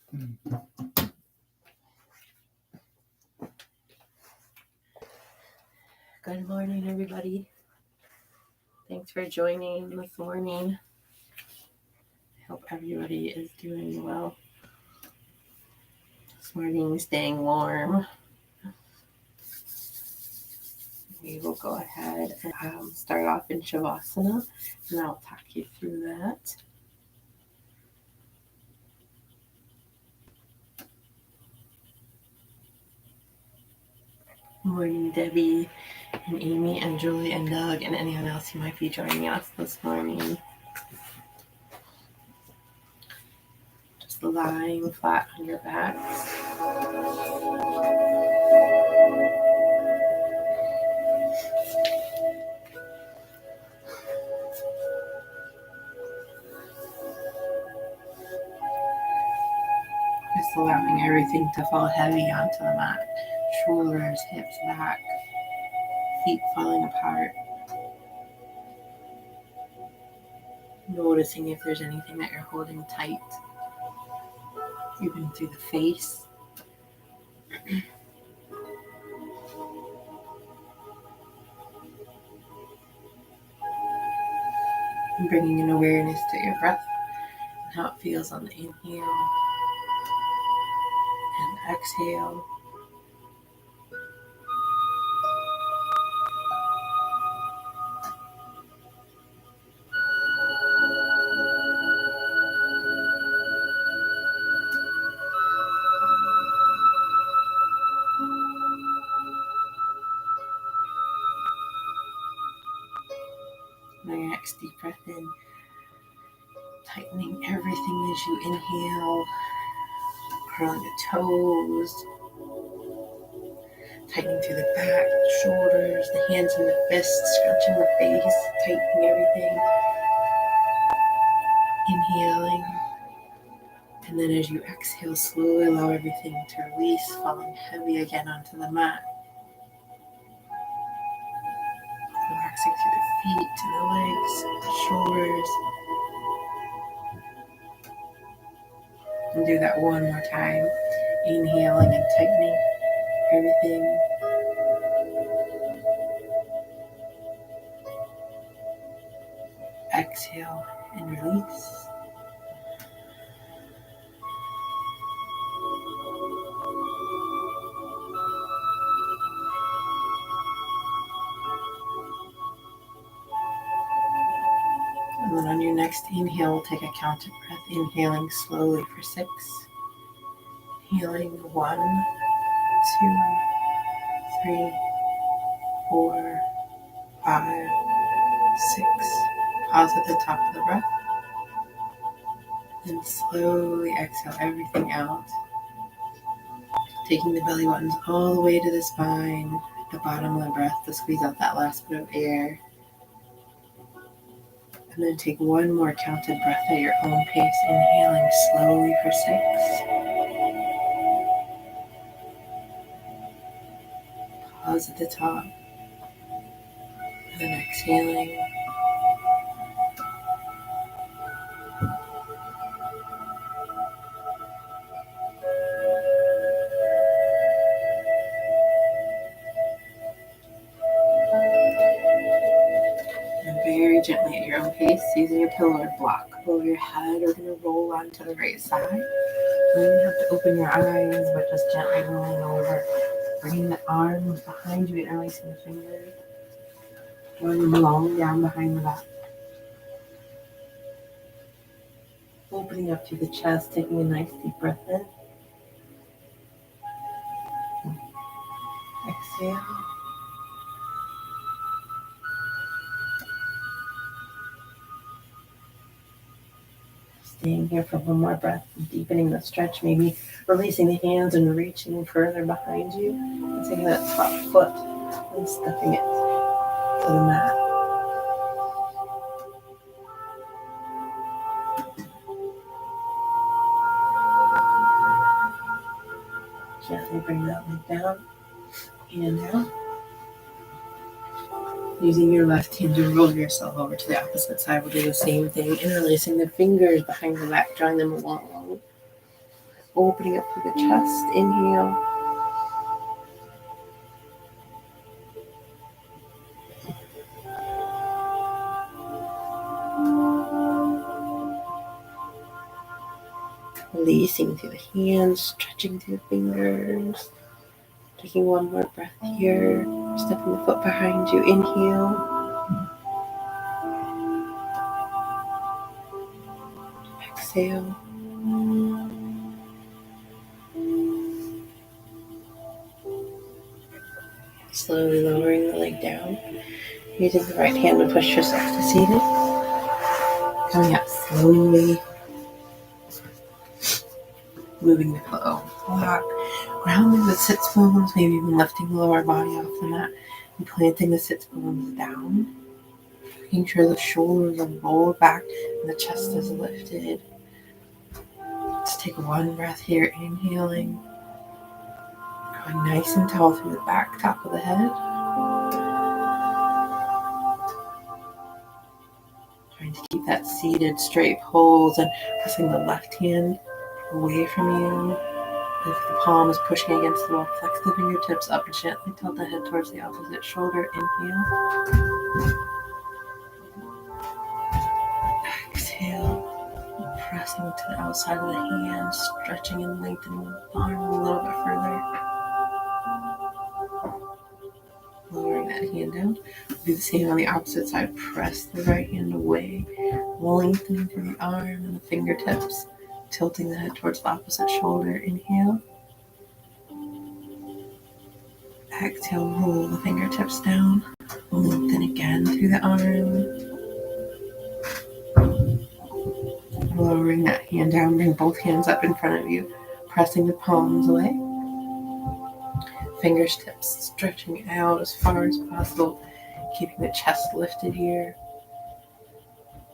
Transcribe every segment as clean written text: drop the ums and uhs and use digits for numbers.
Good morning, everybody. Thanks for joining this morning. I hope everybody is doing well. This morning, staying warm. We will go ahead and start off in Shavasana, and I'll talk you through that. Good morning, Debbie and Amy and Julie and Doug and anyone else who might be joining us this morning. Just lying flat on your back. Just allowing everything to fall heavy onto the mat. Shoulders, hips, back, feet falling apart. Noticing if there's anything that you're holding tight, even through the face. And bringing an awareness to your breath and how it feels on the inhale and exhale. On your next deep breath in, tightening everything as you inhale, curling the toes, tightening through the back, shoulders, the hands and the fists, scrunching the face, tightening everything. Inhaling, and then as you exhale, slowly allow everything to release, falling heavy again onto the mat. Relaxing through the feet to the legs, the shoulders. And do that one more time. Inhaling and tightening everything. Exhale and release. And then on your next inhale, take a counted breath, inhaling slowly for 6. Inhaling 1, 2, 3, 4, 5, 6. Pause at the top of the breath. And slowly exhale everything out. Taking the belly buttons all the way to the spine, the bottom of the breath to squeeze out that last bit of air. And then take one more counted breath at your own pace, inhaling slowly for 6. Pause at the top. And then exhaling. And very gently at your own pace, using a pillow or block over your head, we're going to roll onto the right side. You don't have to open your eyes, but just gently rolling over. Bringing the arms behind you, interlacing the fingers. Drawing them long down behind the back. Opening up to the chest, taking a nice deep breath in. Exhale. Staying here for one more breath, deepening the stretch, maybe releasing the hands and reaching further behind you. And taking that top foot and stepping it to the mat. Gently bring that leg down. Hand out. Using your left hand to roll yourself over to the opposite side. We'll do the same thing. Interlacing the fingers behind the back, drawing them along. opening up through the chest. Inhale. Releasing through the hands, stretching through the fingers. Taking one more breath here. Stepping the foot behind you. Inhale. Exhale. Slowly lowering the leg down. Using the right hand to push yourself to seated. Coming up slowly. Moving the pillow flat. Grounding the sits bones. Maybe even lifting the lower body off the mat. And planting the sits bones down. Making sure the shoulders are rolled back and the chest is lifted. Let's take one breath here. Inhaling. Going nice and tall through the back, top of the head. Trying to keep that seated straight pose and pressing the left hand away from you. Lift the palms, pushing against the wall. Flex the fingertips up, gently tilt the head towards the opposite shoulder. Inhale. Exhale. Pressing to the outside of the hand, stretching and lengthening the arm a little bit further. Lowering that hand down. Do the same on the opposite side. Press the right hand away, lengthening through the arm and the fingertips, tilting the head towards the opposite shoulder. Inhale. Exhale, roll the fingertips down. Lengthen again through the arm. Lowering that hand down, bring both hands up in front of you, pressing the palms away. Fingertips stretching out as far as possible, keeping the chest lifted here.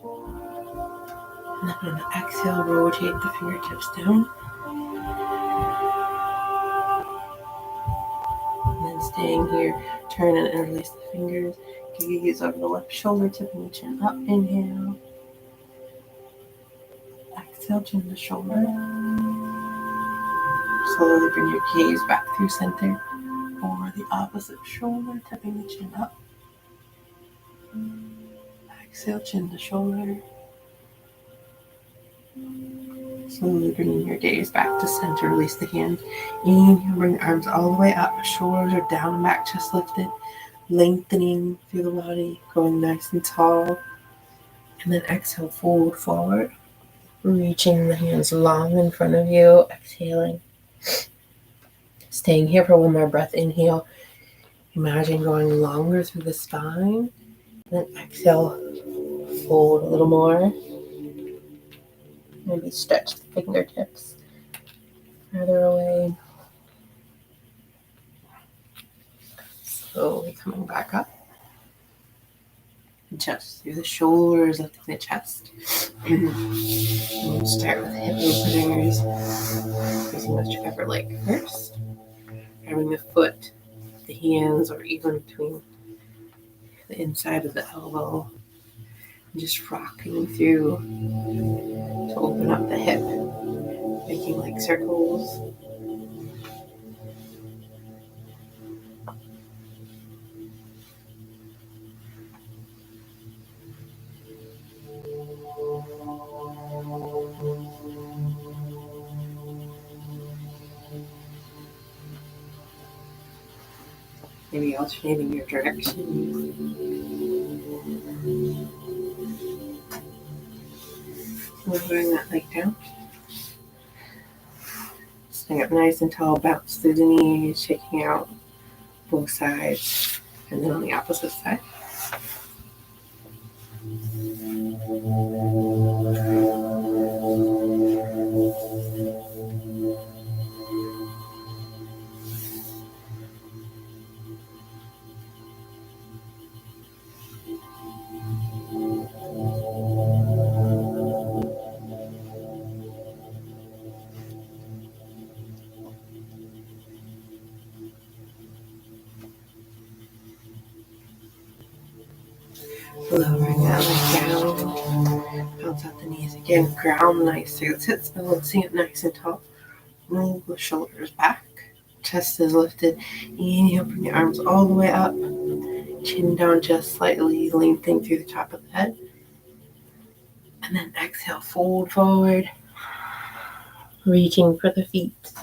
And then on the exhale, rotate the fingertips down. And then staying here, turn and interlace the fingers. Give your gaze over the left shoulder, tipping the chin up. Inhale. Exhale, chin to shoulder. Slowly bring your gaze back through center. Over the opposite shoulder, tipping the chin up. Exhale, chin to shoulder. Slowly bringing your gaze back to center. Release the hands. Inhale, bring the arms all the way up. Shoulders are down and back, chest lifted. Lengthening through the body, going nice and tall. And then exhale, fold forward. Reaching the hands long in front of you. Exhaling. Staying here for one more breath. Inhale. Imagine going longer through the spine. And then exhale. Fold a little more. Maybe stretch the fingertips further away. Slowly coming back up. Just through the shoulders, lifting the chest. We'll start with hip openers. Using whichever leg first. Grabbing the foot, the hands, or even between the inside of the elbow. And just rocking through to open up the hip. Making like circles. Maybe alternating your direction. Lowering that leg down. Staying up nice and tall, bounce through the knees, shaking out both sides, and then on the opposite side. Lowering that leg down, bounce out the knees again, ground nice through the sits bones, see it nice and tall. Move the shoulders back. Chest is lifted. Inhale, bring your arms all the way up. Chin down just slightly, lengthening through the top of the head. And then exhale, fold forward. Reaching for the feet.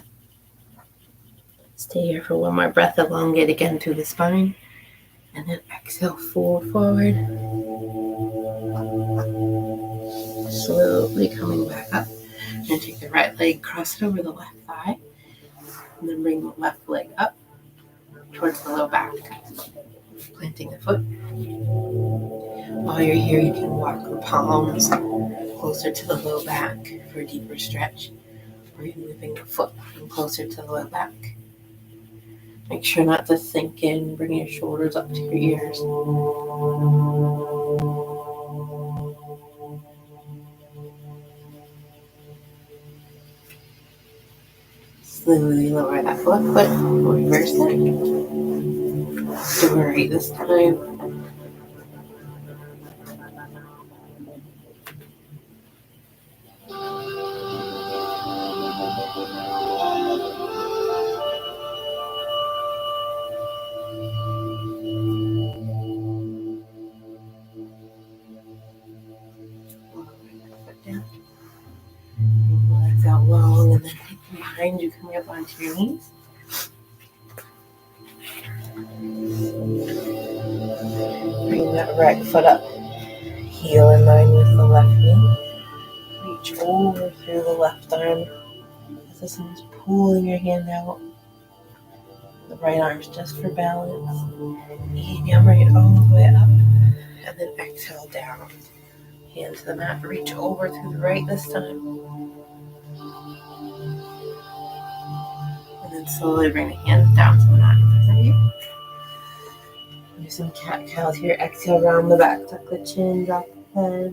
Stay here for one more breath. Elongate again through the spine. And then exhale, fold forward. Slowly coming back up. And take the right leg, cross it over the left thigh. And then bring the left leg up towards the low back. Planting the foot. While you're here, you can walk the palms closer to the low back for a deeper stretch. Or you're moving the foot closer to the low back. Make sure not to sink in. Bring your shoulders up to your ears. Slowly lower that left foot. Reverse it. Do it right this time. Legs out long, and then take behind you, coming up onto your knees. Bring that right foot up, heel in line with the left knee. Reach over through the left arm as if someone's pulling your hand out. The right arm's just for balance. Inhale, bring it all the way up, and then exhale down. Hand to the mat, reach over to the right this time. And then slowly bring the hands down to the mat in front of you. Do some cat-cows here. Exhale, round the back, tuck the chin, drop the head.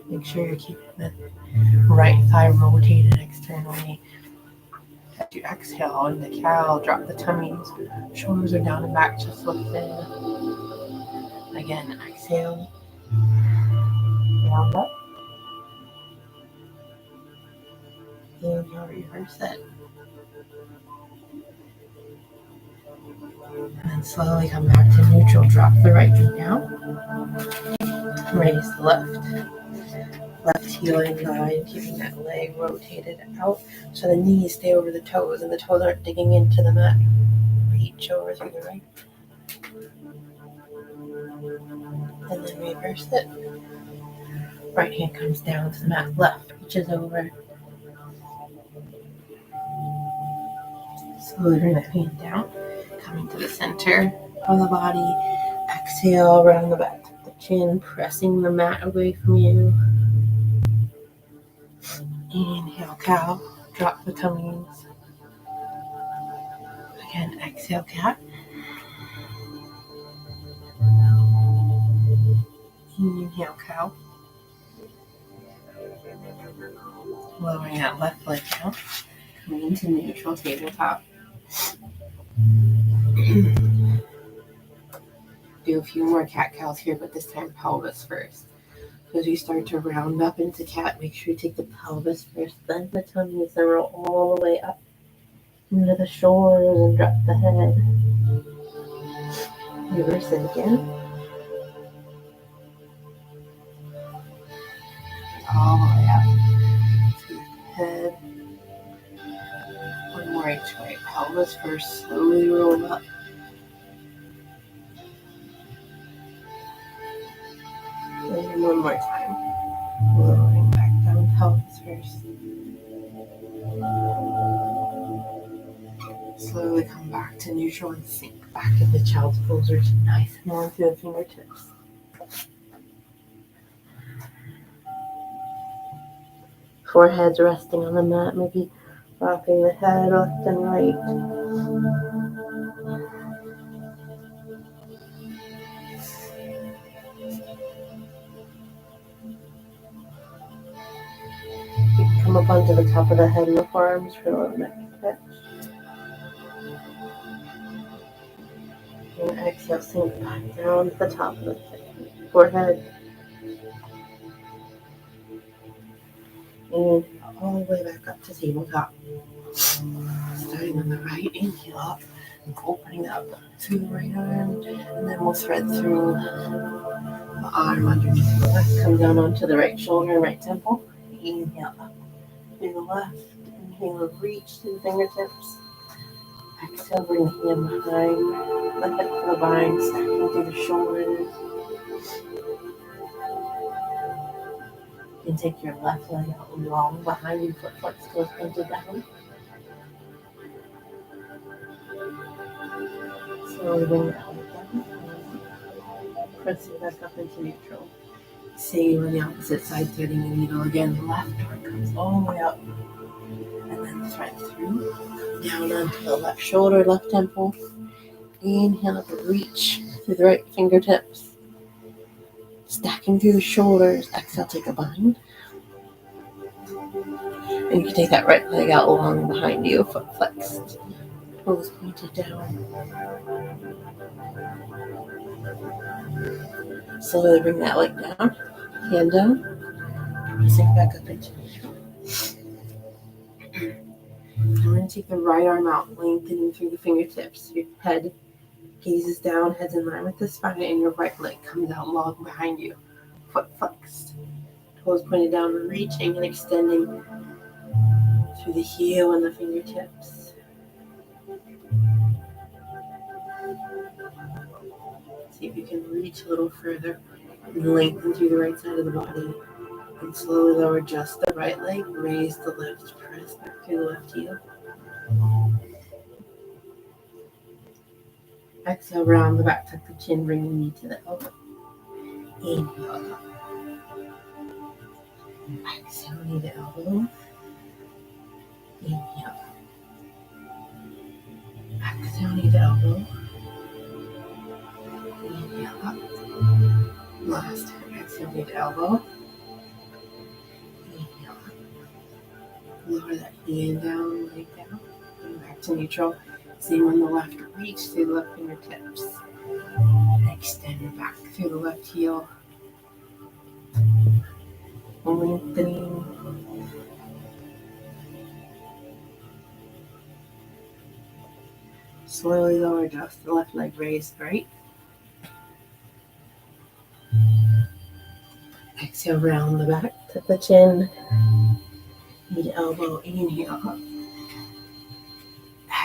Make sure you're keeping the right thigh rotated externally. As you exhale in the cow, drop the tummies. Shoulders are down and back, just lifted. Again, exhale. Round up. Inhale, reverse it. And then slowly come back to neutral. Drop the right knee down. Raise the left. Left heel in line, keeping that leg rotated out so the knees stay over the toes and the toes aren't digging into the mat. Reach over through the right. And then reverse it. Right hand comes down to the mat. Left reaches over. Slowly bring that hand down. Coming to the center of the body. Exhale, round the back. Tuck the chin, pressing the mat away from you. Inhale, cow. Drop the tummies. Again, exhale, cat. Inhale, cow. Lowering that left leg down. Coming into neutral tabletop. Do a few more cat-cows here, but this time pelvis first. So as you start to round up into cat, make sure you take the pelvis first, then the tummies, then roll all the way up into the shoulders and drop the head. Reverse it again. All the way up. Scoop the head. One more each way. Pelvis first, slowly roll up. And one more time. Lowering back down, pelvis first. Slowly come back to neutral and sink back into child's pose, reaching nice and long through the fingertips. Forehead's resting on the mat, maybe rocking the head left and right. You can come up onto the top of the head and the forearms for a little neck stretch. And exhale, sink back down to the top of the forehead. Inhale all the way back up to tabletop. Starting on the right, inhale up, opening up through the right arm, and then we'll thread through the arm underneath the left. Come down onto the right shoulder, right temple. Inhale up through the left. Inhale, reach to the fingertips. Exhale, bring the hand behind the head for the bind, stacking through the shoulders. You can take your left leg out long behind you, foot flex, toes pointed down. Slowly bring the elbow down. Pressing back up into neutral. Same on the opposite side, threading the needle again. The left arm comes all the way up. And then thread through. Down onto the left shoulder, left temple. Inhale up, reach through the right fingertips. Stacking through the shoulders. Exhale, take a bind. And you can take that right leg out long behind you, foot flexed. Toes pointed down. Slowly bring that leg down. Hand down. Pressing back up into neutral. I'm going to take the right arm out, lengthening through the fingertips. Your head gazes down, head's in line with the spine, and your right leg comes out long behind you. Foot flexed. Toes pointed down, reaching and extending through the heel and the fingertips. See if you can reach a little further and lengthen through the right side of the body. And slowly lower just the right leg, raise the left, press back through the left heel. Exhale, round the back, tuck the chin, bring the knee to the elbow. Inhale up. Exhale, knee to elbow. Inhale up. Exhale, knee to elbow. Inhale up. Last time, exhale, knee to elbow. Inhale up. Lower that hand down, leg down. Come back to neutral. Same on the left, reach through the left fingertips. Extend back through the left heel. Lengthening. Slowly lower just the left leg, raise right. Exhale, round the back, tuck the chin. Knee to elbow, inhale up.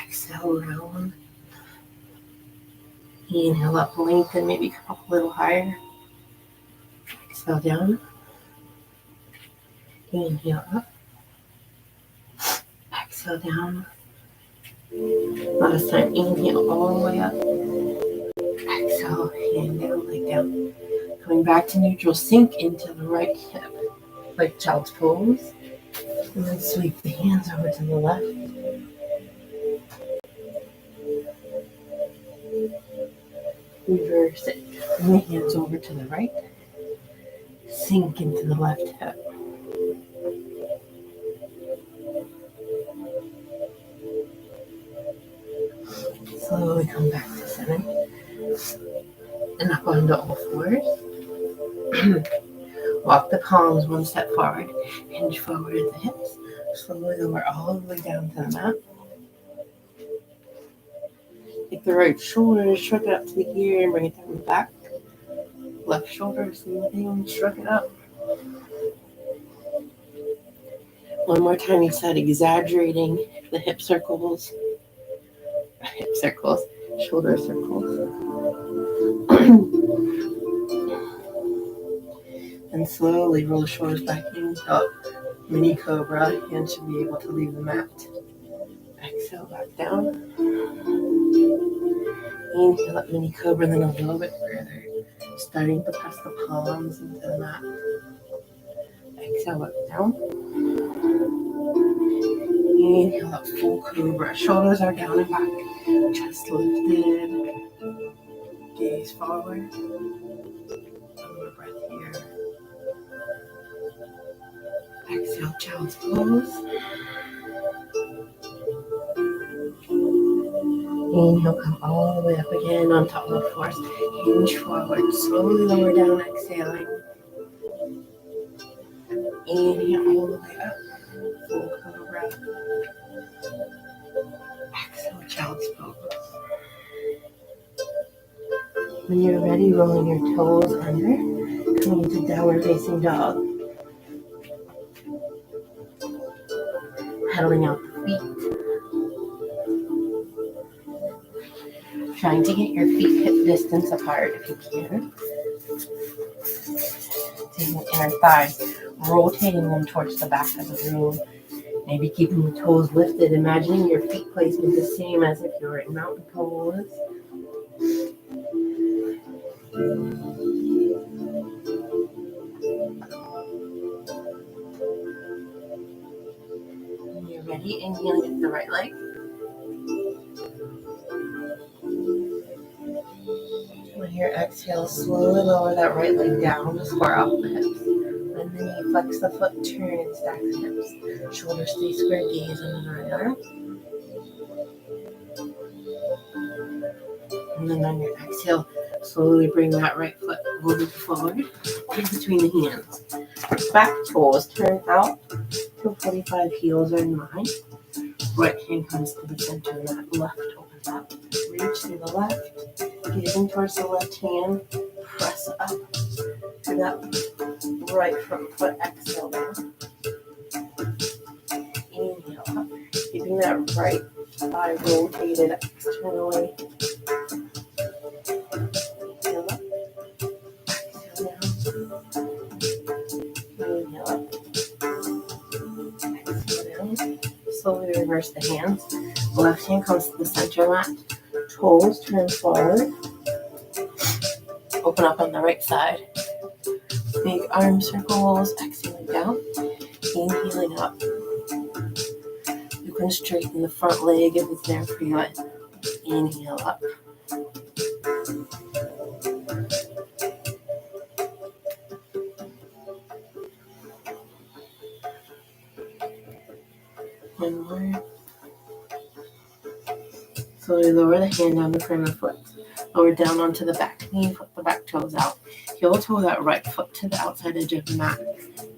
Exhale, round. Inhale up, lengthen, maybe come up a little higher. Exhale down. Inhale up. Exhale down. Last time, inhale all the way up. Exhale, hand down, leg down. Coming back to neutral, sink into the right hip, like child's pose. And then sweep the hands over to the left. Reverse it. Bring the hands over to the right. Sink into the left hip. Slowly come back to center. And up onto all fours. Walk the palms one step forward. Hinge forward at the hips. Slowly lower all the way down to the mat. Take the right shoulder, shrug it up to the ear, and bring it down the back. Left shoulder, same thing, shrug it up. One more time, you said exaggerating the hip circles, shoulder circles. And slowly roll the shoulders back in, up. Mini cobra, hands should be able to leave the mat. Exhale, back down. Inhale up, mini cobra, then a little bit further. Starting to press the palms into the mat. Exhale, back down. Inhale up, full cobra. Shoulders are down and back. Chest lifted. Gaze forward. One more breath here. Exhale, child's pose. Inhale, come all the way up again on top of fours. Hinge forward, slowly lower down, exhaling. Inhale all the way up. Exhale, child's pose. When you're ready, rolling your toes under, coming into downward facing dog. Pedaling out the feet. Trying to get your feet hip distance apart if you can. Taking the inner thighs, rotating them towards the back of the room. Maybe keeping the toes lifted, imagining your feet placement the same as if you were in mountain pose. When you're ready, inhale, lift the right leg. When you exhale, slowly lower that right leg down to square off the hips. And then you flex the foot, turn and stack the hips. Shoulders stay square, gaze on the right arm. And then on your exhale, slowly bring that right foot moving forward in between the hands. Back toes turn out to 45 heels are in line. Right hand comes to the center, that left opens up. Reach to the left, gazing towards the left hand, press up to that right front foot, exhale down. Inhale up, keeping that right thigh rotated externally. Inhale up, exhale down. Inhale up, exhale down. Slowly reverse the hands. Left hand comes to the center mat. Toes turn forward. Open up on the right side. Big arm circles, exhaling down. Inhaling up. You can straighten the front leg if it's there for you. Inhale up. One more. Slowly lower the hand down the front of the foot. Lower down onto the back knee, put the back toes out. Heel toe that right foot to the outside edge of the mat.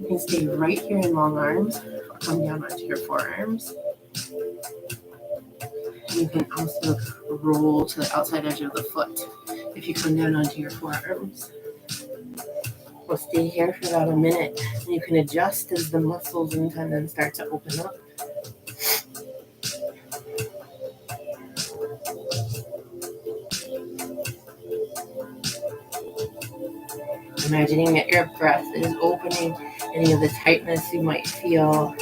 You can stay right here in long arms or come down onto your forearms. You can also roll to the outside edge of the foot if you come down onto your forearms. We'll stay here for about a minute. And you can adjust as the muscles and tendons start to open up. Imagining that your breath is opening any of the tightness you might feel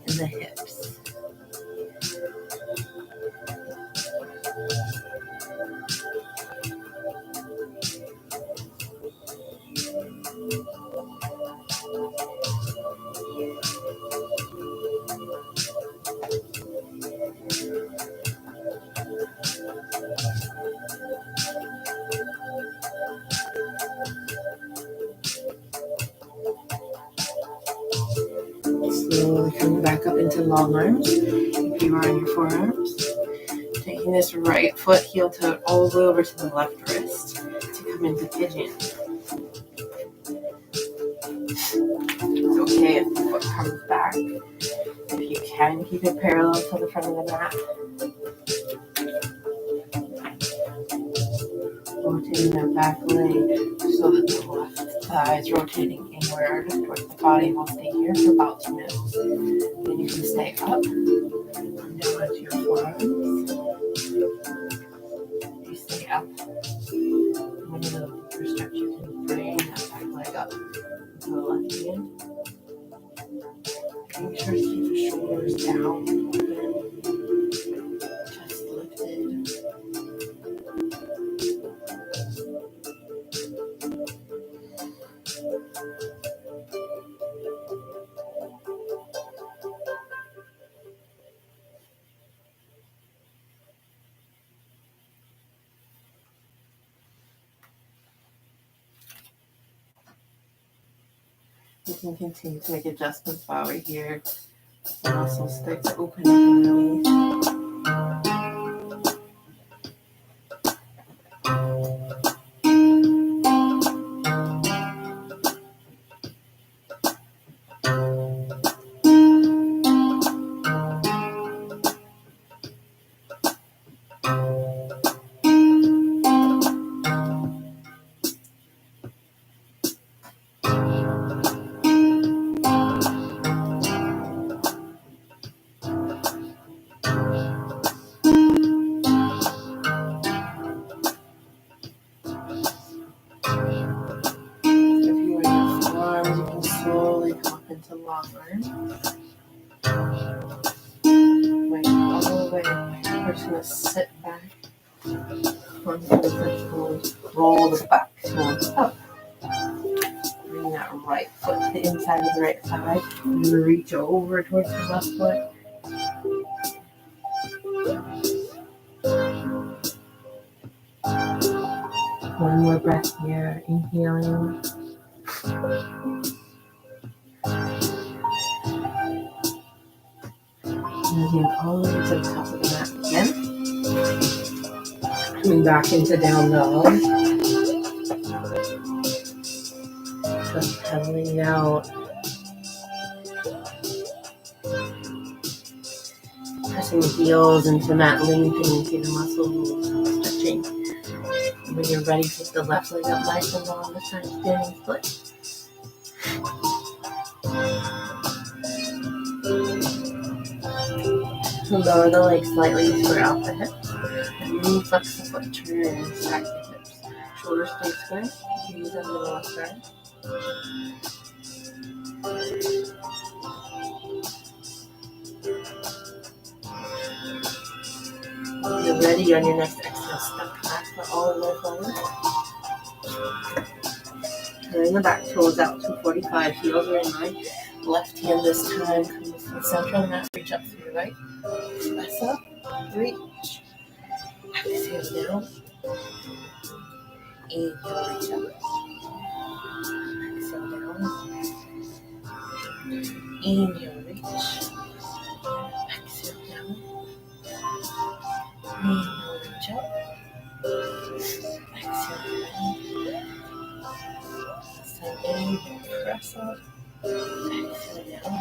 in the hips. Slowly coming back up into long arms. If you are on your forearms. Taking this right foot, heel toe all the way over to the left wrist to come into pigeon. It's okay if the foot comes back. If you can, keep it parallel to the front of the mat. Rotating that back leg so that the left thigh is rotating inward towards the body. We'll stay here for about 2 minutes. Then you can stay up, come down onto your forearms. You stay up. When you're a little deeper stretch, you can bring that back leg up to the left hand. Make sure to keep the shoulders down, open, chest lifted. You can continue to make adjustments while we're here. The muscles start to open up and release. just going to sit back. Roll the back toes up. Bring that right foot to the inside of the right thigh. And reach over towards the left foot. One more breath here. Inhaling. Moving all the way to the top of the mat again. Coming back into down dog. Just pedaling out. Pressing the heels into the mat, lengthening through the muscles, stretching. And when you're ready, take the left leg up nice and long this time, standing split. Lower the legs slightly, square out the hips. And then flex the foot, turn and stack the hips. Shoulders stay square, knees under the left side. When you're ready, on your next exhale, step back foot all the way forward. Turn the back toes out, 245, heels are in line. Left hand this time comes to the center of the mat, reach up through the right. Press up, reach. Exhale down. Inhale, reach up. Exhale down. Inhale, reach. Exhale down. Inhale, reach up. Exhale down. Inhale, press up. Exhale down.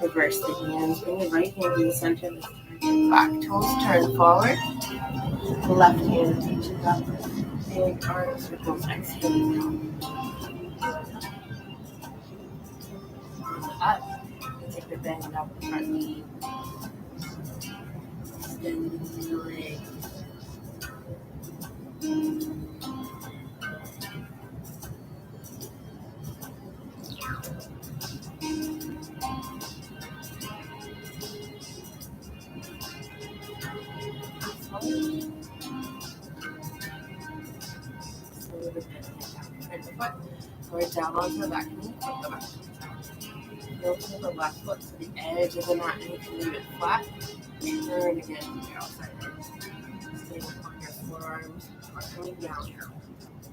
Reverse the hands. Bring the right hand in the center of the back toes turn forward. The left hand reaches up. Big arm circles. Exhale down. Up. And take the bend out the front knee. Extend the leg. Or down onto the back knee, flip the back foot down. Heel to the left foot to the edge of the mat, and you can leave it flat. Turn again to the outside edge. Stay up on your forearms, or coming down now.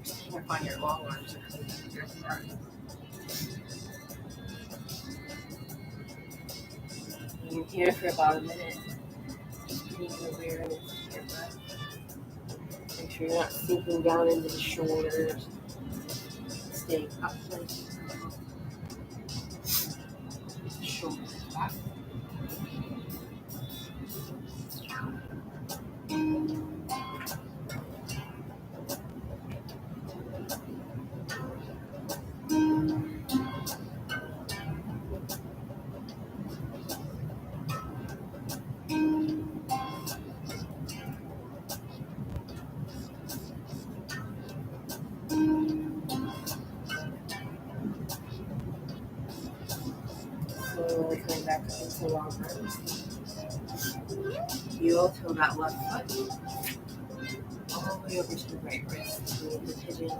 Stay up on your long arms, or coming down to your forearms. You're here for about a minute. Just bring awareness to your breath. Make sure you're not sinking down into the shoulders. Stay upright. Shoulders back. Slowly coming back up into long arms. Heel to that left foot. All the way over to the right wrist. Move the pigeon.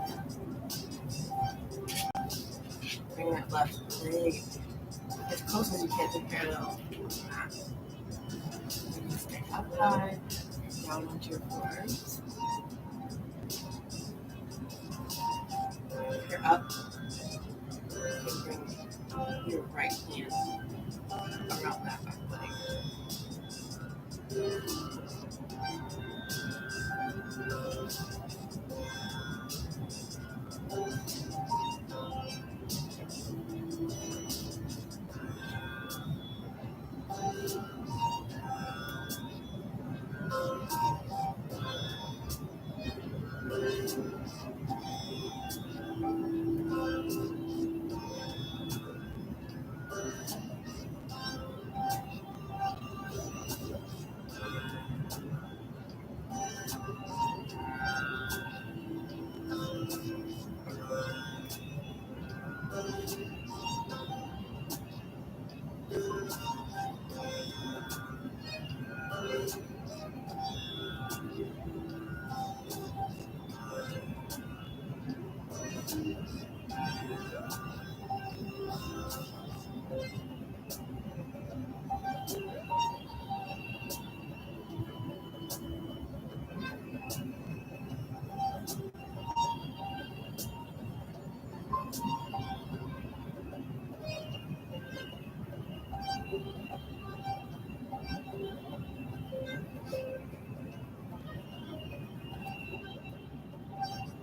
Bring that left leg as close as you can to parallel mat. Stay up high, down onto your forearms. If you're up, you can bring your right hand around that back leg.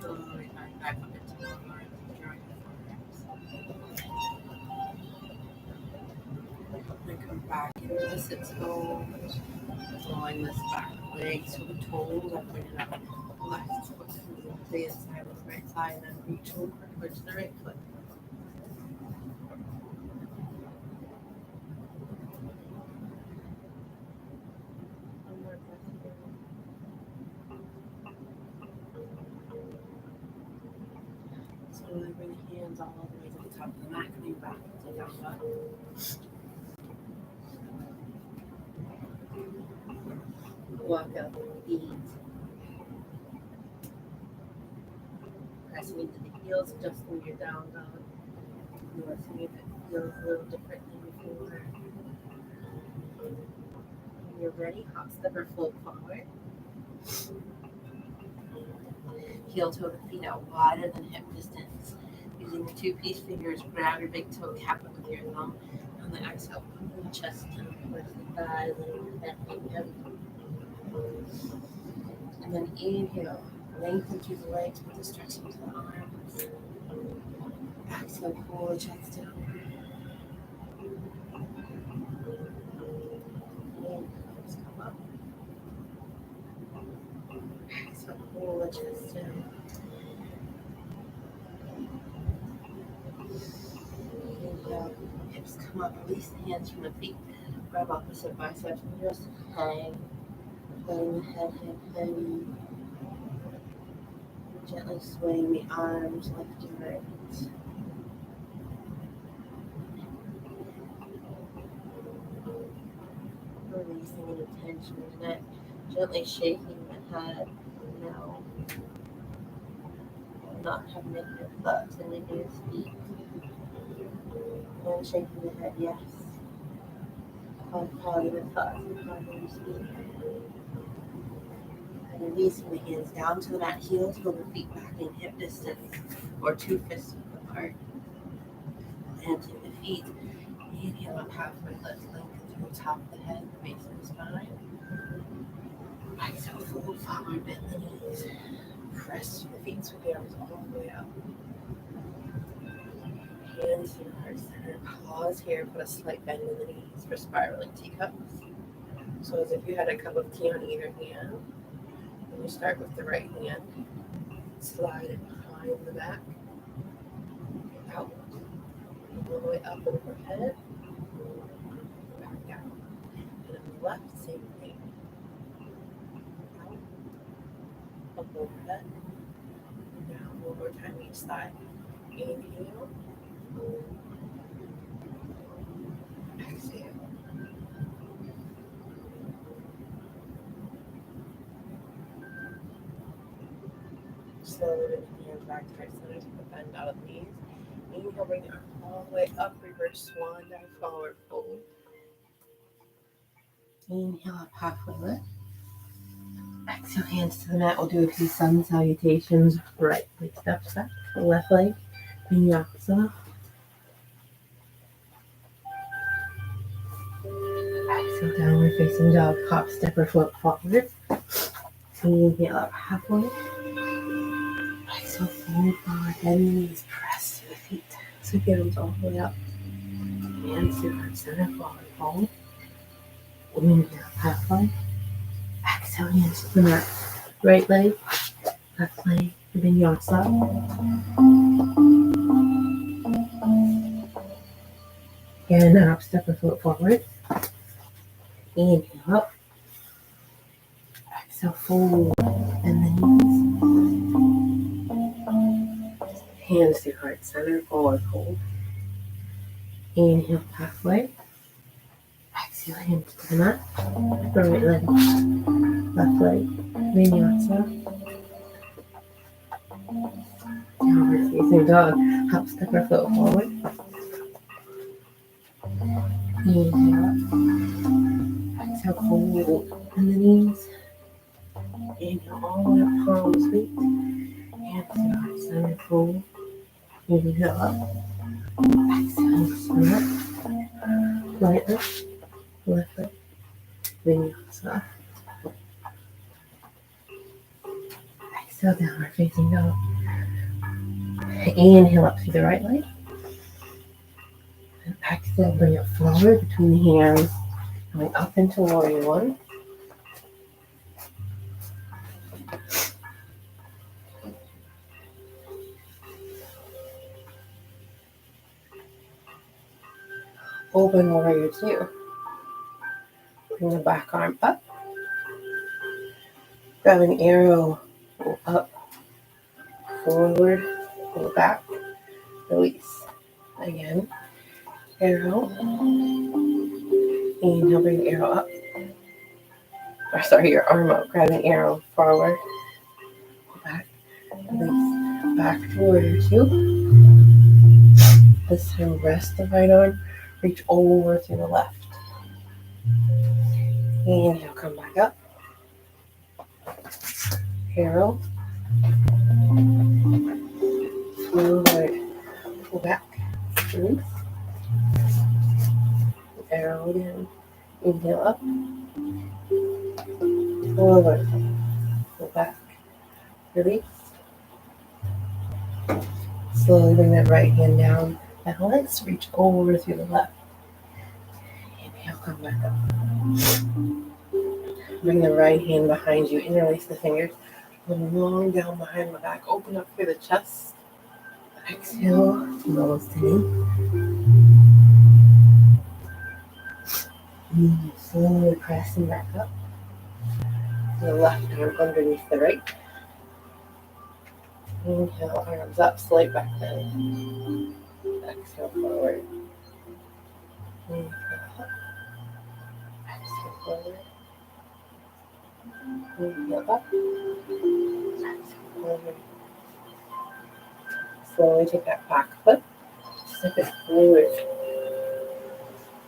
Slowly coming back up into the arms, drawing the forearms. And come back into the sits bones. Drawing this back leg so the toes are pointed up. Left foot comes into the inside of the right side and then reach over towards the right foot. One more breath here. Slowly bring the hands all the way to the top of the mat, coming back into down dog. Walk up the feet. Pressing into the heels, adjusting your down dog. Noticing if it feels a little different than before. When you're ready, hop, step, or float forward. Heel toe to feet out wider than hip distance. Using the two-piece fingers, grab your big toe, cap it with your thumb. On the exhale, pull the chest down towards the thighs and the neck. And then inhale, lengthen through the legs with the stretching to the arms. Exhale, pull the chest down. Inhale, come up. Exhale, pull the chest down. Inhale, hips come up, release the hands from the feet. Grab opposite biceps and just hang. Letting the head hang. Gently swaying the arms left and right. Releasing any tension in the neck. Gently shaking the head. No. Not have negative thoughts and negative speak. And shaking the head, yes. Positive thoughts and positive speak. And releasing the hands down to the mat, heels, pull the feet back in hip distance or 2 fists apart. Planting the feet. Inhale up halfway, let's lengthen through the top of the head, the base of the spine. Exhale, fold forward, bend the knees. Press the feet, sweep the arms all the way up. Hands to your heart center. Pause here, put a slight bend in the knees for spiraling teacups. So as if you had a cup of tea on either hand. And you start with the right hand. Slide it behind the back. Out. All the way up overhead. Back down. And on the left, same thing. Out. Up overhead. Down. One more time each side. Inhale. Exhale. Slowly bring the hands back to heart center, take the bend out of the knees. Inhale, bring the arms all the way up, reverse swan dive, forward fold. Inhale up halfway lift. Exhale, hands to the mat. We'll do a few sun salutations. Right leg steps back, left leg, vinyasa. Exhale, downward facing dog, hop, step, or float forward. Inhale up halfway. Exhale, fold forward, bend the knees, press to the feet. Sweep the arms all the way up. Hands to heart center, forward fold. Inhale up halfway. Exhale, hands to the mat. Right leg, left leg, vinyasa. And up, step, or float forward. Inhale up. Exhale, fold, and the knees. Hands to heart center, forward fold. Inhale, halfway. Exhale, hands to the mat. The right leg, left leg, vinyasa. Downward facing dog. Hop, step, or float forward. Inhale up. Exhale, fold, and the knees. Inhale all the way up, palms sweep. Hands to heart center, fold. Inhale up. Exhale, hands to the mat. right leg, left leg, vinyasa. Exhale, downward facing dog. Inhale up through the right leg. And exhale, bring it forward between the hands, going up into warrior one. Open warrior two. Bring the back arm up. Grab an arrow, go up, forward, go back, release. Again, arrow. Inhale, bring the arrow up. Or sorry, your arm up. Grab an arrow, forward, go back, release. Back to warrior two. This time, rest the right arm, reach over to the left. Inhale, come back up. Arrow. Forward, go back, release. Arrow again. Inhale up. Forward, go back, release. Slowly bring that right hand down. Balance, reach over through the left. Inhale, come back up. Bring the right hand behind you. Interlace the fingers. Long down behind the back. Open up through the chest. Exhale, nose to knee. Slowly pressing back up. The left arm underneath the right. Inhale, arms up, slight back bend. Exhale, forward. Inhale up. Exhale, forward. Inhale up. Exhale, forward. Slowly take that back foot. Step it forward.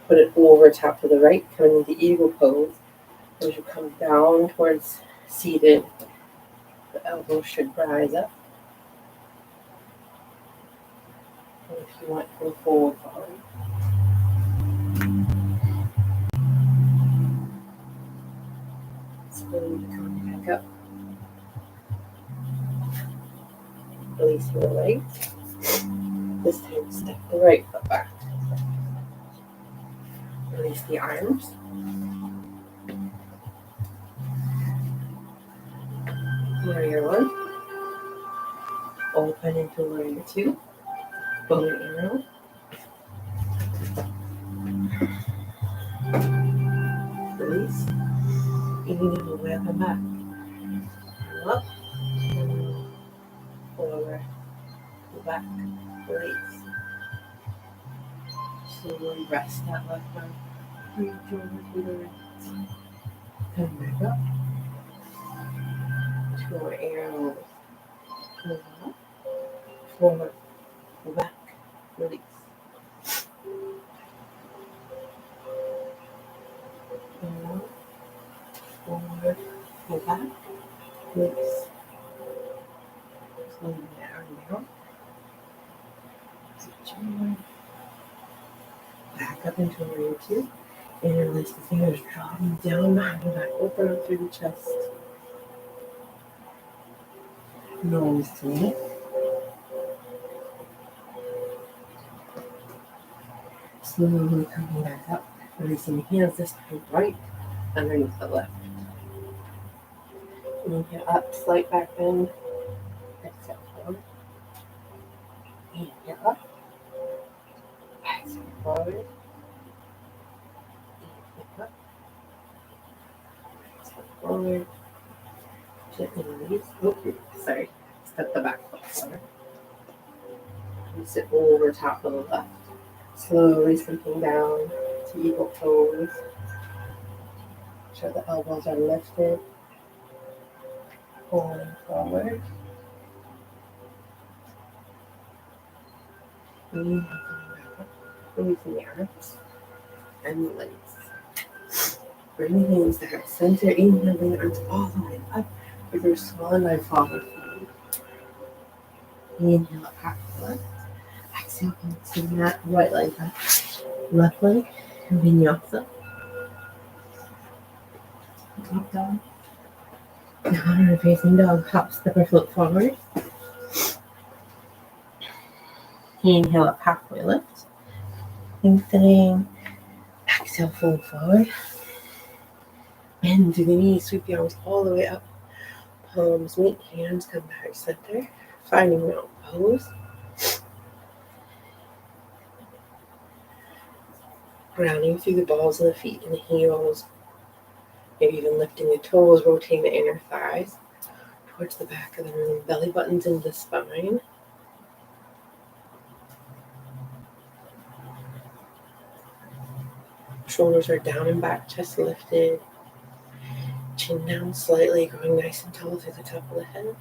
Put it over top of the right, coming into eagle pose. As you come down towards seated, the elbows should rise up. And if you want, go forward fold. Slowly come back up. Release your legs. This time, step the right foot back. Release the arms. Warrior one. Open into warrior two. Bow and arrow. Release. Inhale, welcome back. Up. Forward. Go back. Release. Slowly rest that left arm. Reach over to the right. Come back up. To our arrow. Go up. Forward. Go back. Release. Arrow. Forward. Go back. Release. Slowly down. Back up into warrior two. Interlace the fingers, draw them down behind the back, open up through the chest. Nose to knee. Slowly coming back up, releasing the hands this time right underneath the left. Inhale up, slight back bend. Exhale forward. Inhale up. Exhale forward. Inhale up. Exhale forward. Gently release. Sorry. Step the back foot forward. And sit over top of the left. Slowly sinking down to eagle pose. Make sure the elbows are lifted. Pulling forward. Inhale, back up. Releasing the arms and the legs. Bring the hands to heart center. Inhale, bring the arms all the way up with your swan dive forward fold. Inhale, back to left. Exhale, into that right leg up. Left leg. Vinyasa. Up dog. Downward facing dog. Hop, step, or flip forward. Inhale up, halfway lift. Lengthening. Exhale, fold forward. Bend to the knees. Sweep the arms all the way up. Palms meet, hands come back center. Finding mountain pose. Grounding through the balls of the feet and the heels. Maybe even lifting the toes, rotating the inner thighs towards the back of the room. Belly buttons into the spine. Shoulders are down and back, chest lifted. Chin down slightly, going nice and tall through the top of the head.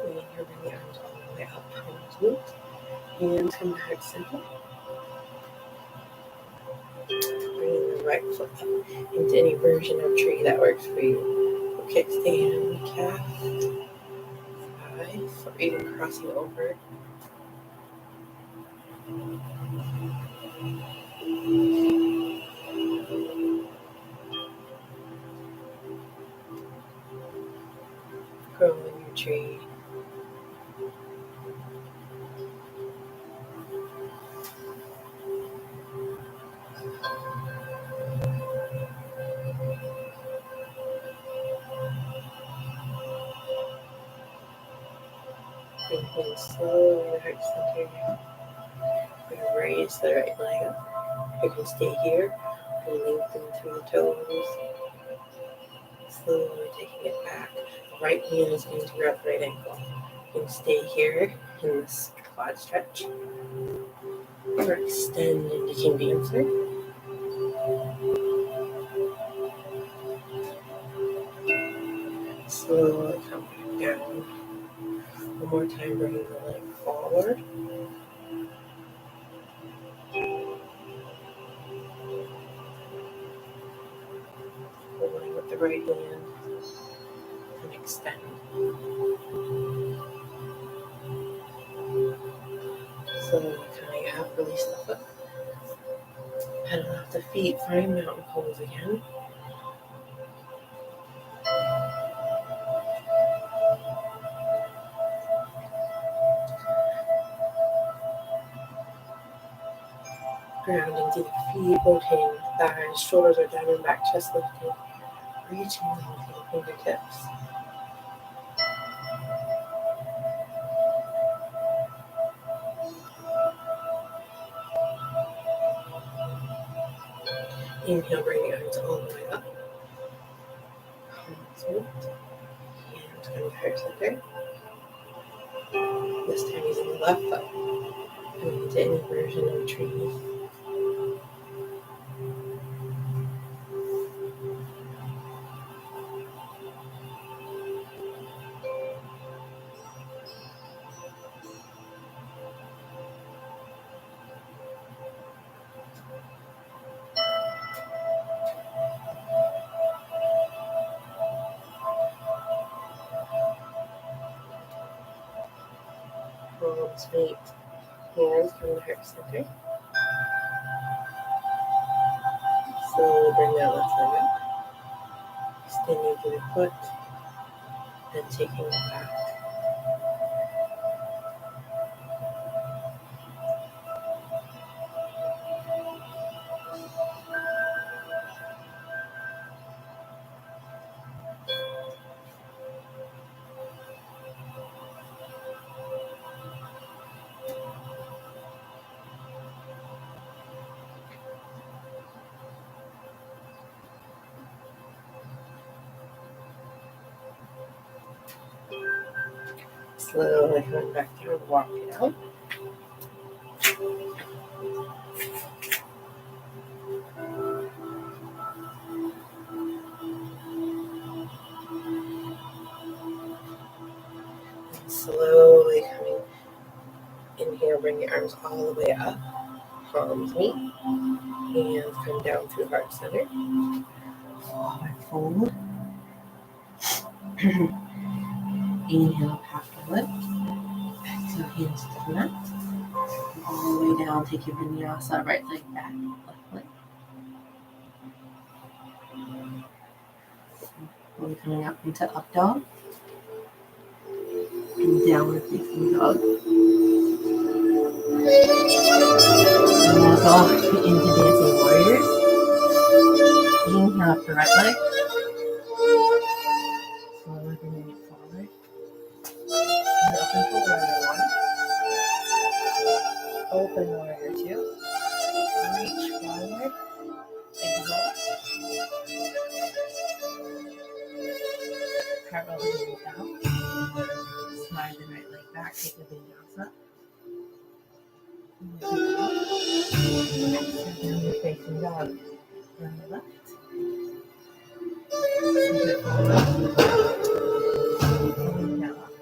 Inhale, bring the arms all the way up, palms meet. Hands come back center. Bringing the right foot up into any version of tree that works for you. Kickstand, calf, thigh, or even crossing over. Grow in your tree. Inhale slowly, the heart center. We're going to raise the right leg up. You can stay here and lengthen through the toes. Slowly taking it back. The right hand is going to grab the right ankle. You can stay here in this quad stretch. Or extend into King Dancer. Slowly come back down. One more time, bringing the leg forward. Holding with the right hand and extend. Slowly coming up, release the foot. Pedal off the feet, find mountain pose again. Grounding through the feet, rotating the thighs, shoulders are down and back, chest lifted. Reaching down to the fingertips. Inhale, bring the arms all the way up. Palms meet. Hands come to heart center. This time using the left foot. Coming into any version of tree. Palms meet. Hands come to heart center. Slowly bring that left leg up. Extending through the foot. And taking it back. Slowly coming back down, walk it out. Slowly coming in here, bring your arms all the way up, palms meet, hands come down through heart center, forward fold. Inhale, half the lift. Exhale, hands to the mat. All the way down, take your vinyasa, right leg back, left leg. We're coming up into up dog and downward facing dog. And we'll go into dancing warriors. Inhale up the right leg. Slowly bring it forward. And up into warrior one. Open warrior two. Reach forward. Exhale. Parallel the knee down. Slide the right leg back. Take the vinyasa. Exhale, you're facing dog. On the left. Send it forward. Inhale up.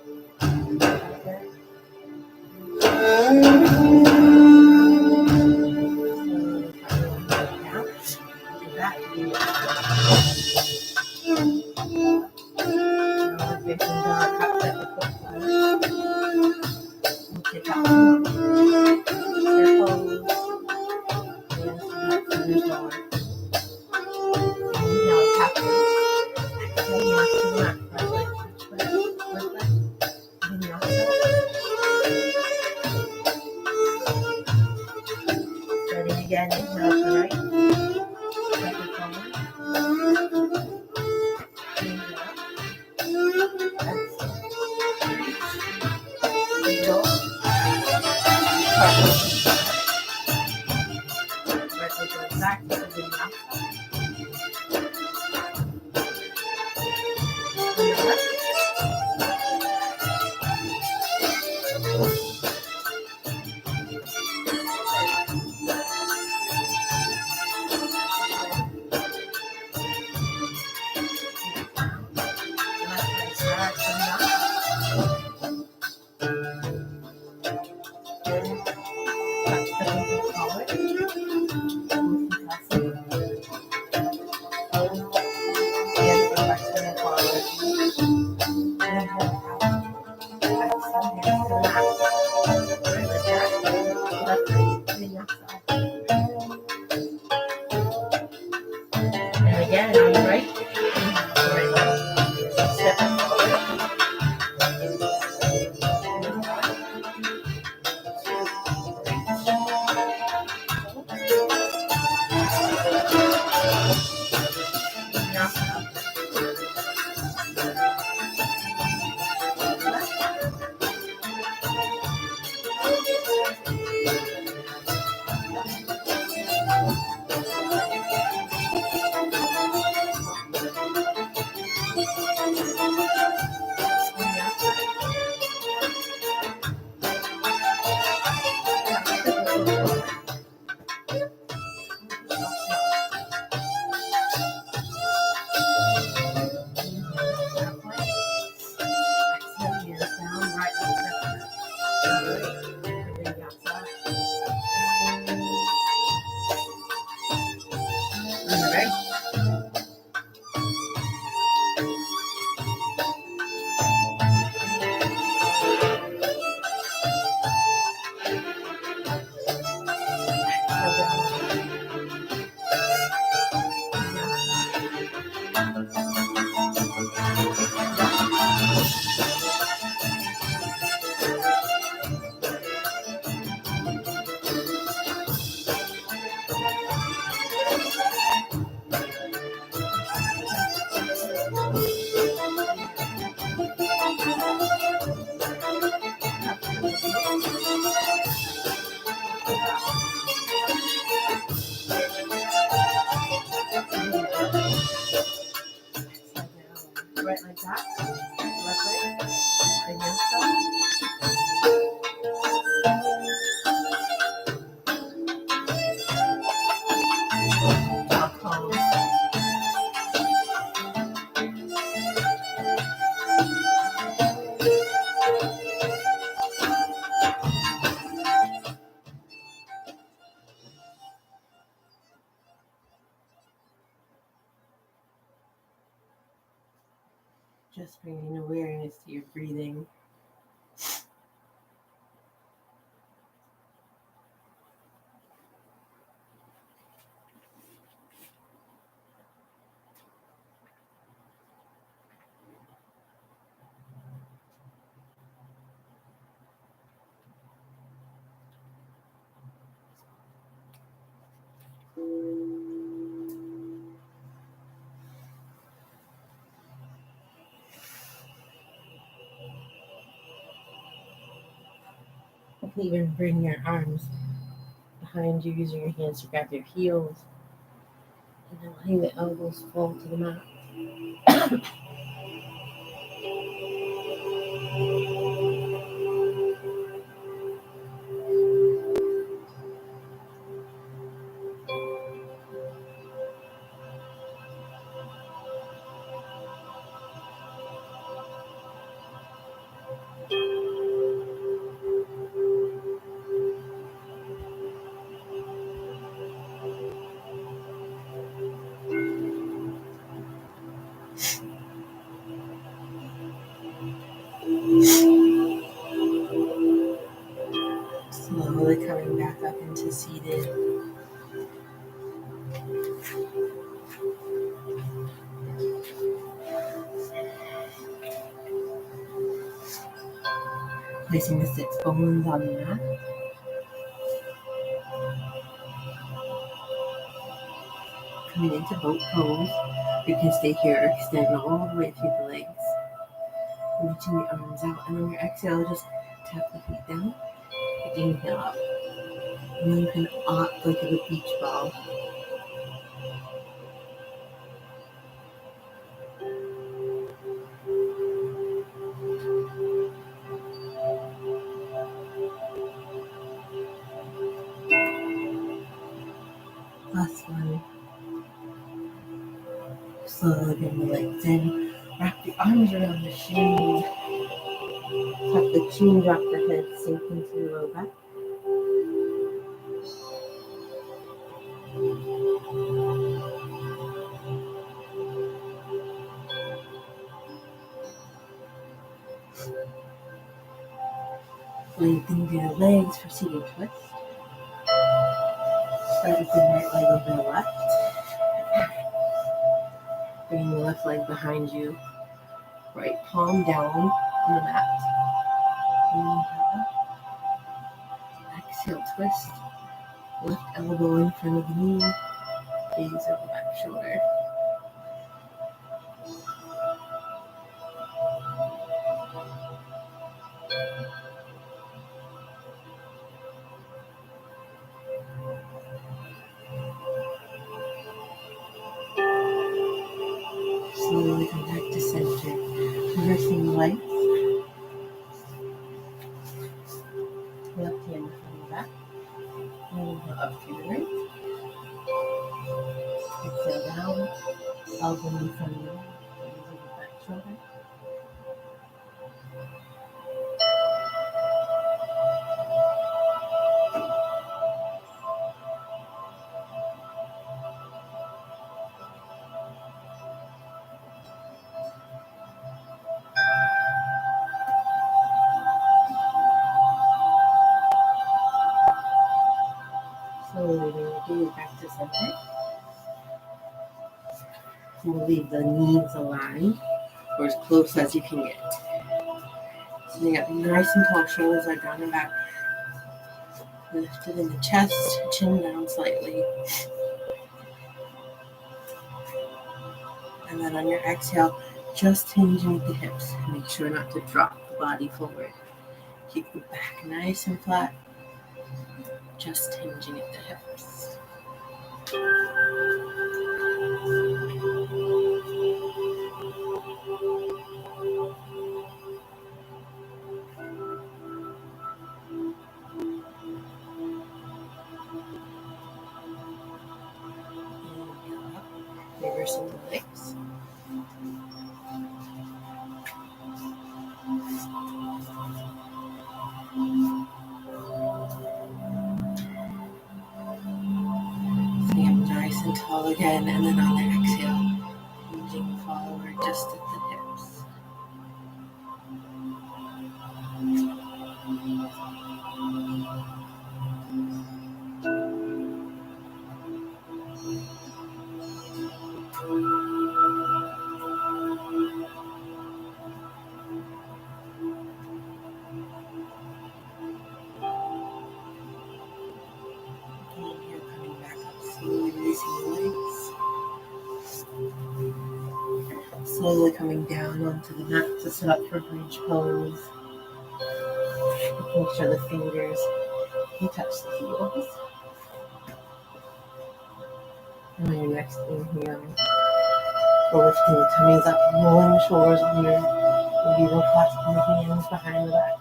Starting again, inhale to the right. Step it forward. Inhale up. Exhale. Go. Right leg goes back to the vinyasa. And again, on the right. Right leg. Step it forward. Just bringing awareness to your breathing. Even bring your arms behind you, using your hands to grab your heels, and then letting the elbows fall to the mat. Slowly coming back up into seated. Placing the sits bones on the mat. Coming into boat pose. You can stay here or extend all the way through the legs. Reaching the arms out, and on your exhale, just tap the feet down. Inhale up. And then you can opt like a beach ball. Last one. Slowly bring the legs in. Wrap the arms around the shins. Tuck the chin, drop the head, sink into the low back. Lengthen your legs for seated twist. Start with the right leg over the left. Bring the left leg behind you. Right palm down on the mat. Inhale up. Exhale, twist. Left elbow in front of the knee. Gaze over back shoulder. Slowly come back to center. Reversing the legs. Left hand in front of the back. Inhale up through the right. Exhale down. Elbow in front of the knee. Gaze over back shoulder. Slowly bring your gaze back to center. We'll leave the knees aligned or as close as you can get. Sitting up nice and tall, shoulders are down and back. Lifted in the chest, chin down slightly. And then on your exhale, just hinging at the hips. Make sure not to drop the body forward. Keep the back nice and flat. Just hinging at the hips. Inhale up, reversing the legs. Sitting up nice and tall again, and then on the exhale, hinging forward just at the hips. slowly coming down onto the mat to set up for bridge pose. Making sure the fingers can touch the heels. And on your next inhale, we're lifting the tummies up, rolling the shoulders under. Maybe we'll clasp the hands behind the back.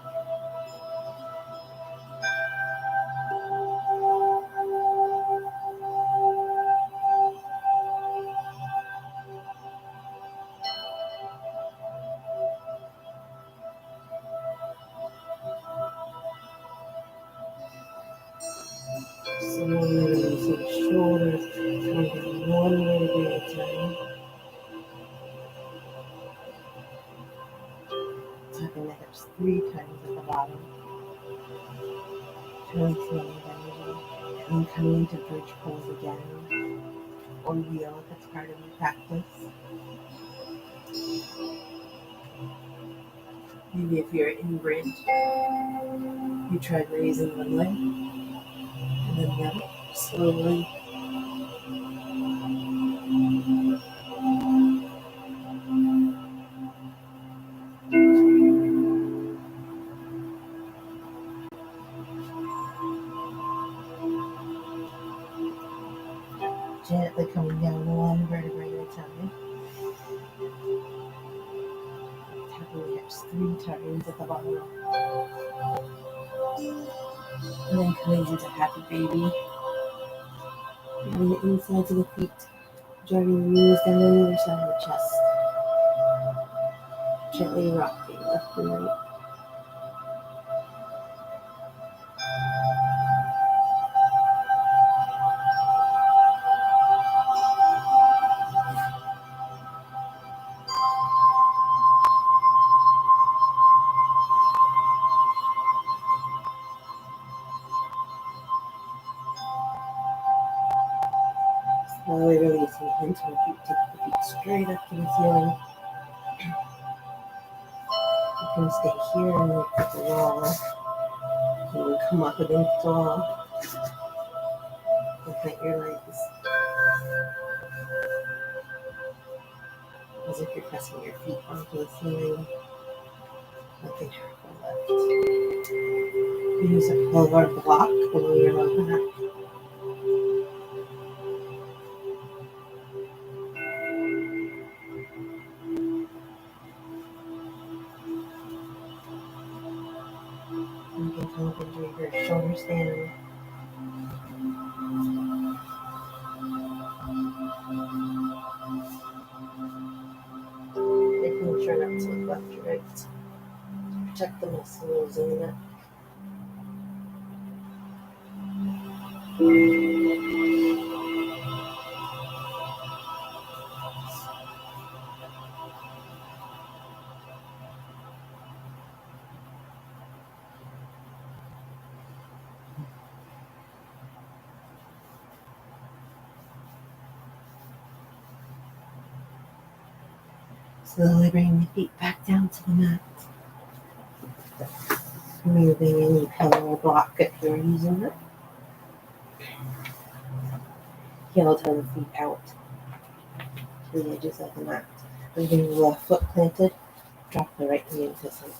Slowly releasing the shoulders, coming down one vertebrae at a time. Tucking the hips 3 times at the bottom. Feeling energy. And coming into bridge pose again. Or wheel if it's part of your practice. Maybe if you're in bridge, you try raising one leg and then the other slowly. Gently coming down one vertebrae at a time. Tapping the hips 3 times at the bottom. And then coming into happy baby. Feeling the insides of the feet, driving the knees down on either side of the chest. Gently rocking left and right. Slowly releasing into the feet, take the feet straight up to the ceiling. You can stay here and look at the wall. You can come up against the wall and plant your legs as if you're pressing your feet onto the ceiling. Nothing half or left. Use a polar block below your low back. You can come up into your shoulder stand. Making sure not to look left or right. Protect the muscles in the neck. Slowly bring the feet back down to the mat. Moving any pillow or block if you're using it. Heel toe the feet out to the edges of the mat. Leaving the left foot planted. Drop the right knee into center.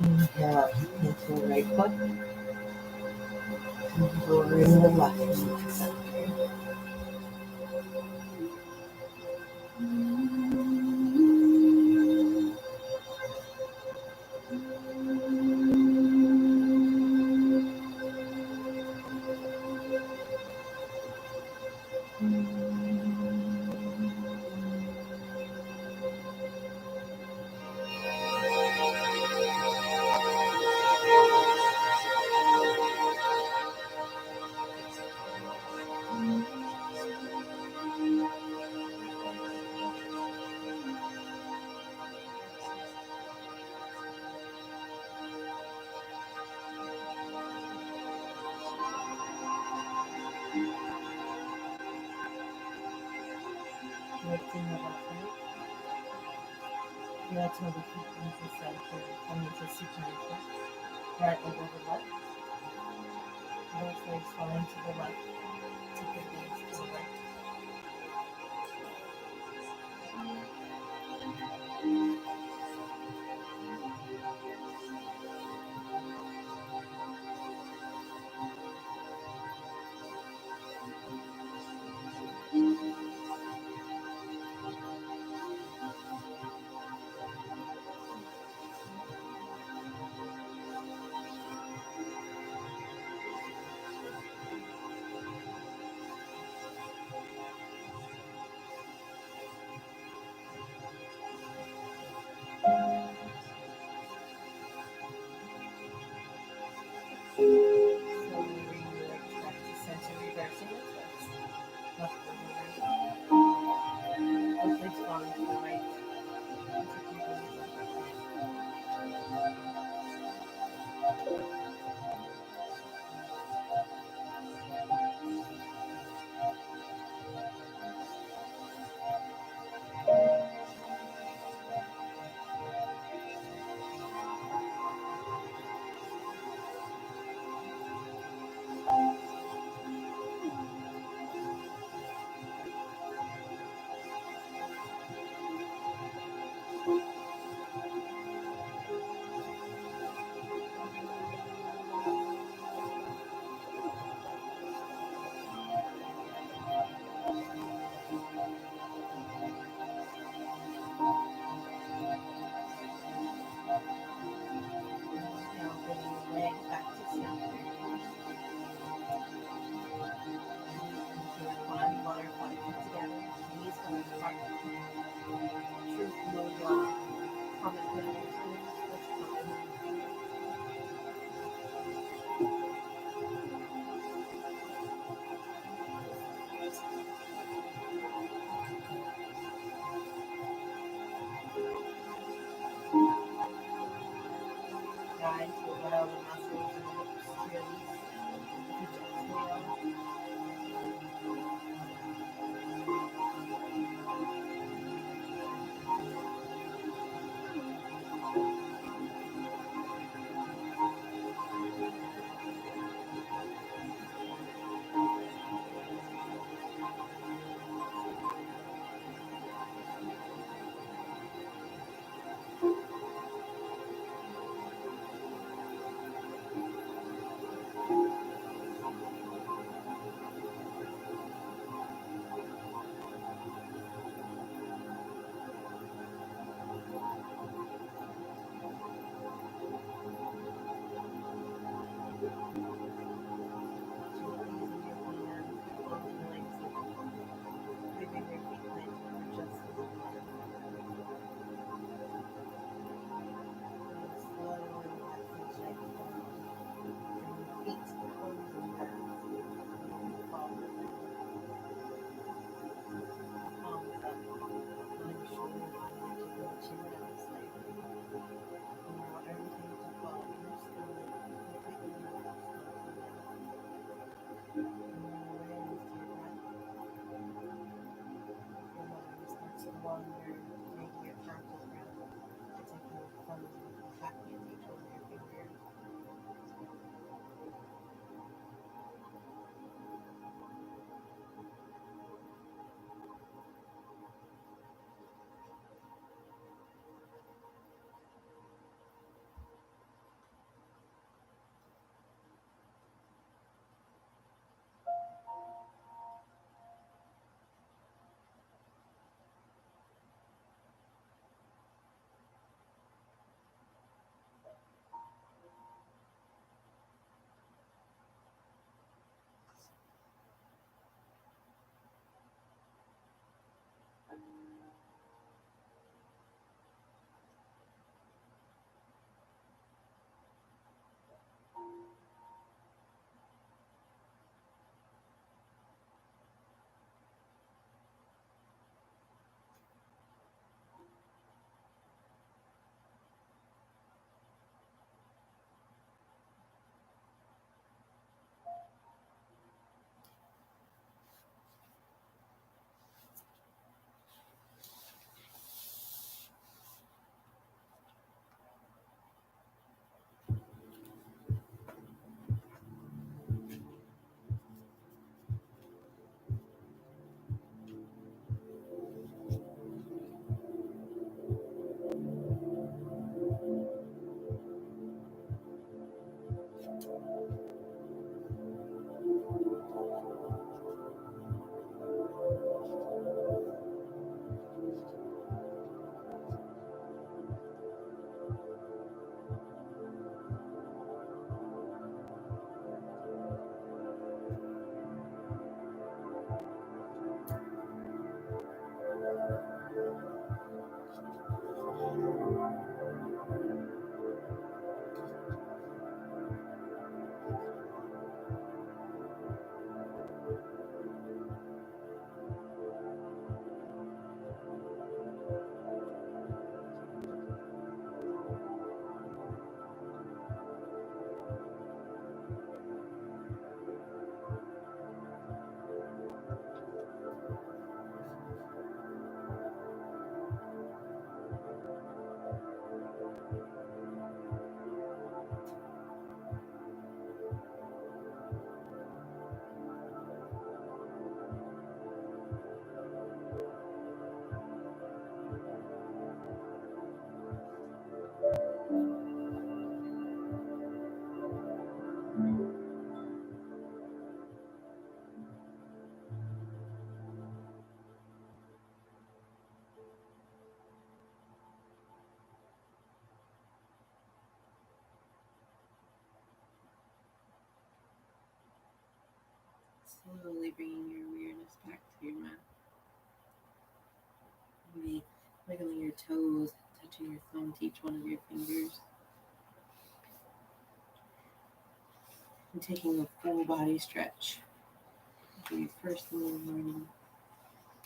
Inhale up into the right foot. And lowering the left knee to center. lifting the left leg. Feel till the feet into center, come into supine twist. Right leg over left. Both legs falling to the left. Take your gaze to the right. Slowly bring your legs back to center, reversing the twist. Left over right. Both legs falling to the right. Take your gaze up. Now bring your leg back to center. Into reclined butterfly, feet together, knees going apart. Truth no drama. Comment below your experience. Let's guide to allow the muscles and hips to release. Each exhale. Leaving your feet planted for just a moment. Slow and relaxing shape. Bring your feet to the corners of the mat. Forward. Palms up. Line your shoulders and taking the chin down slightly. Allow everything to fall inner slowly, completely relaxed. Bring your awareness to your breath. Your mind starts to wander, maybe your counting breath. It's like you're tapping at each one of your fingers. Slowly bringing your awareness back to your mat. Maybe wiggling your toes, touching your thumb to each one of your fingers. And taking a full body stretch. Do your first thing in the morning.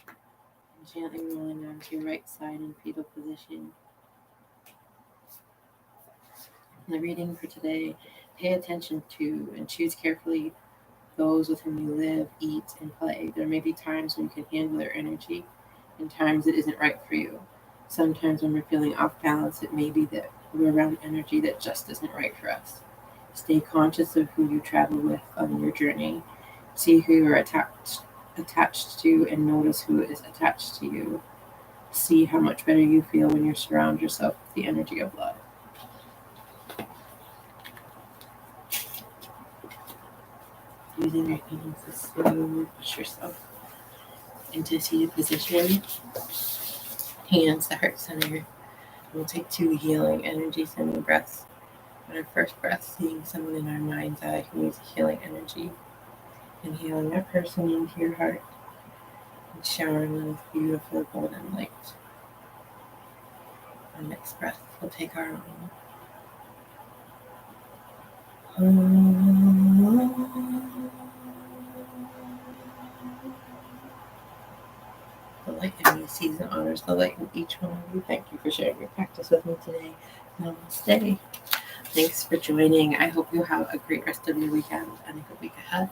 And gently rolling onto your right side in fetal position. In the reading for today, pay attention to and choose carefully those with whom you live, eat, and play. There may be times when you can handle their energy and times it isn't right for you. Sometimes when we're feeling off balance, it may be that we're around energy that just isn't right for us. Stay conscious of who you travel with on your journey. See who you're attached to and notice who is attached to you. See how much better you feel when you surround yourself with the energy of love. Using your hands to slowly push yourself into a seated position. Hands to heart center. We'll take 2 healing energy sending breaths. On our first breath, seeing someone in our mind's eye who needs healing energy. Inhaling that person into your heart and showering them with beautiful golden light. On the next breath, we'll take our own. The light in me sees and honors the light in each one of you. Thank you for sharing your practice with me today. Namaste. Thanks for joining. I hope you have a great rest of your weekend and a good week ahead.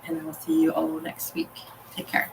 And I will see you all next week. Take care.